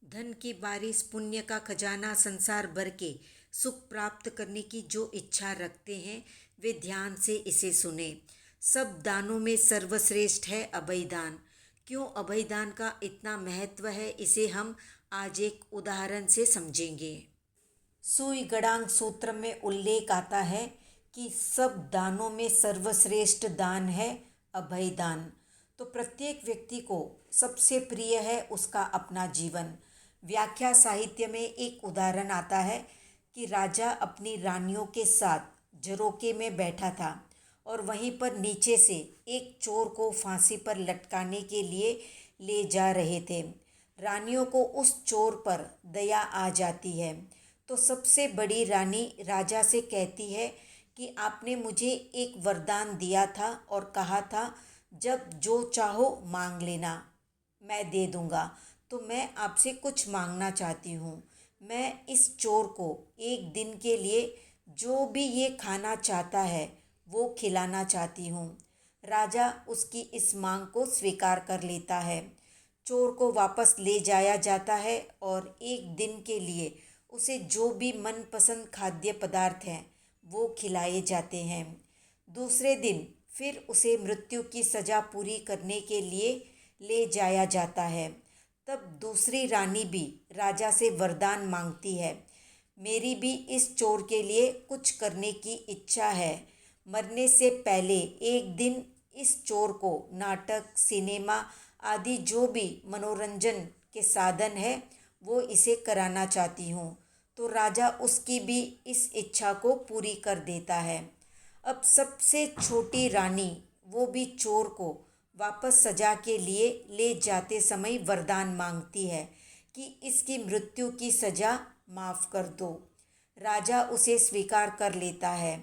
धन की बारिश, पुण्य का खजाना, संसार भर के सुख प्राप्त करने की जो इच्छा रखते हैं वे ध्यान से इसे सुने। सब दानों में सर्वश्रेष्ठ है अभय दान। क्यों अभय दान का इतना महत्व है, इसे हम आज एक उदाहरण से समझेंगे। सुई गड़ांग सूत्र में उल्लेख आता है कि सब दानों में सर्वश्रेष्ठ दान है अभय दान। तो प्रत्येक व्यक्ति को सबसे प्रिय है उसका अपना जीवन। व्याख्या साहित्य में एक उदाहरण आता है कि राजा अपनी रानियों के साथ झरोके में बैठा था और वहीं पर नीचे से एक चोर को फांसी पर लटकाने के लिए ले जा रहे थे। रानियों को उस चोर पर दया आ जाती है तो सबसे बड़ी रानी राजा से कहती है कि आपने मुझे एक वरदान दिया था और कहा था जब जो चाहो मांग लेना, मैं दे दूंगा। तो मैं आपसे कुछ मांगना चाहती हूँ। मैं इस चोर को एक दिन के लिए जो भी ये खाना चाहता है वो खिलाना चाहती हूँ। राजा उसकी इस मांग को स्वीकार कर लेता है। चोर को वापस ले जाया जाता है और एक दिन के लिए उसे जो भी मनपसंद खाद्य पदार्थ हैं वो खिलाए जाते हैं। दूसरे दिन फिर उसे मृत्यु की सज़ा पूरी करने के लिए ले जाया जाता है। तब दूसरी रानी भी राजा से वरदान मांगती है, मेरी भी इस चोर के लिए कुछ करने की इच्छा है। मरने से पहले एक दिन इस चोर को नाटक, सिनेमा आदि जो भी मनोरंजन के साधन है वो इसे कराना चाहती हूँ। तो राजा उसकी भी इस इच्छा को पूरी कर देता है। अब सबसे छोटी रानी वो भी चोर को वापस सजा के लिए ले जाते समय वरदान मांगती है कि इसकी मृत्यु की सजा माफ़ कर दो। राजा उसे स्वीकार कर लेता है।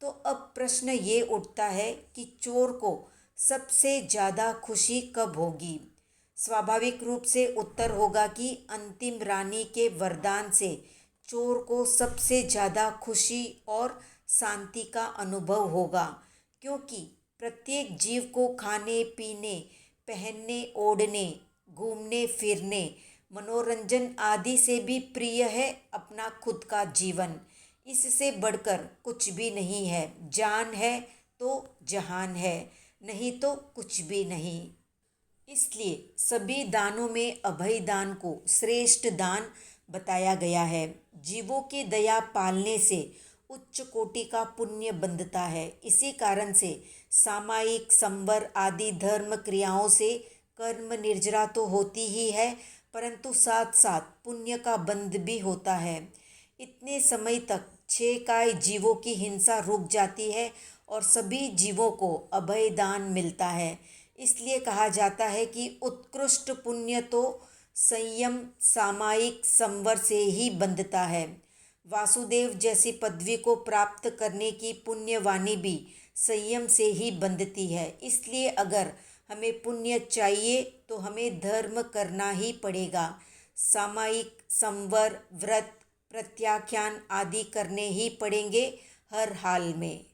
तो अब प्रश्न ये उठता है कि चोर को सबसे ज़्यादा खुशी कब होगी। स्वाभाविक रूप से उत्तर होगा कि अंतिम रानी के वरदान से चोर को सबसे ज़्यादा खुशी और शांति का अनुभव होगा, क्योंकि प्रत्येक जीव को खाने पीने, पहनने ओढ़ने, घूमने फिरने, मनोरंजन आदि से भी प्रिय है अपना खुद का जीवन। इससे बढ़कर कुछ भी नहीं है। जान है तो जहान है, नहीं तो कुछ भी नहीं। इसलिए सभी दानों में अभय दान को श्रेष्ठ दान बताया गया है। जीवों की दया पालने से उच्च कोटि का पुण्य बंधता है। इसी कारण से सामायिक, संवर आदि धर्म क्रियाओं से कर्म निर्जरा तो होती ही है, परंतु साथ साथ पुण्य का बंध भी होता है। इतने समय तक छह काय जीवों की हिंसा रुक जाती है और सभी जीवों को अभय दान मिलता है। इसलिए कहा जाता है कि उत्कृष्ट पुण्य तो संयम, सामायिक संवर से ही बंधता है। वासुदेव जैसी पदवी को प्राप्त करने की पुण्यवाणी भी संयम से ही बंधती है। इसलिए अगर हमें पुण्य चाहिए तो हमें धर्म करना ही पड़ेगा। सामायिक, संवर, व्रत, प्रत्याख्यान आदि करने ही पड़ेंगे हर हाल में।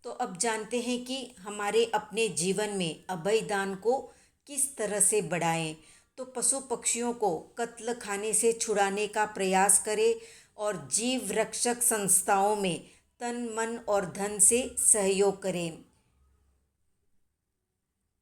तो अब जानते हैं कि हमारे अपने जीवन में अभय दान को किस तरह से बढ़ाएं। तो पशु पक्षियों को कत्ल खाने से छुड़ाने का प्रयास करें और जीव रक्षक संस्थाओं में तन, मन और धन से सहयोग करें।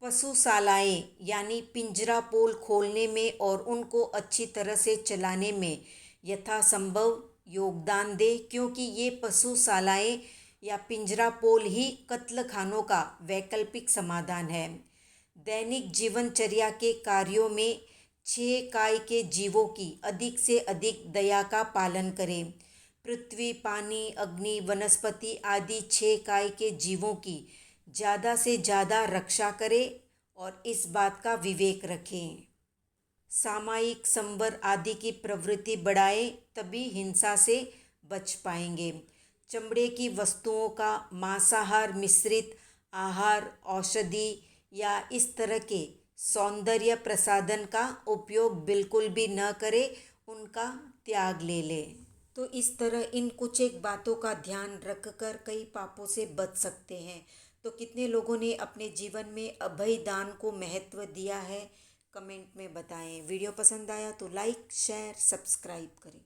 पशुशालाएं यानी पिंजरा पोल खोलने में और उनको अच्छी तरह से चलाने में यथासंभव योगदान दें, क्योंकि ये पशुशालाएं या पिंजरा पोल ही कत्ल खानों का वैकल्पिक समाधान है। दैनिक जीवनचर्या के कार्यों में छह काय के जीवों की अधिक से अधिक दया का पालन करें। पृथ्वी, पानी, अग्नि, वनस्पति आदि छह काय के जीवों की ज़्यादा से ज़्यादा रक्षा करें और इस बात का विवेक रखें। सामायिक, संवर आदि की प्रवृत्ति बढ़ाएं, तभी हिंसा से बच पाएंगे। चमड़े की वस्तुओं का मांसाहार मिश्रित आहार, औषधि या इस तरह के सौंदर्य प्रसाधन का उपयोग बिल्कुल भी न करें, उनका त्याग ले लें। तो इस तरह इन कुछ एक बातों का ध्यान रखकर कई पापों से बच सकते हैं। तो कितने लोगों ने अपने जीवन में अभय दान को महत्व दिया है, कमेंट में बताएं। वीडियो पसंद आया तो लाइक शेयर सब्सक्राइब करें।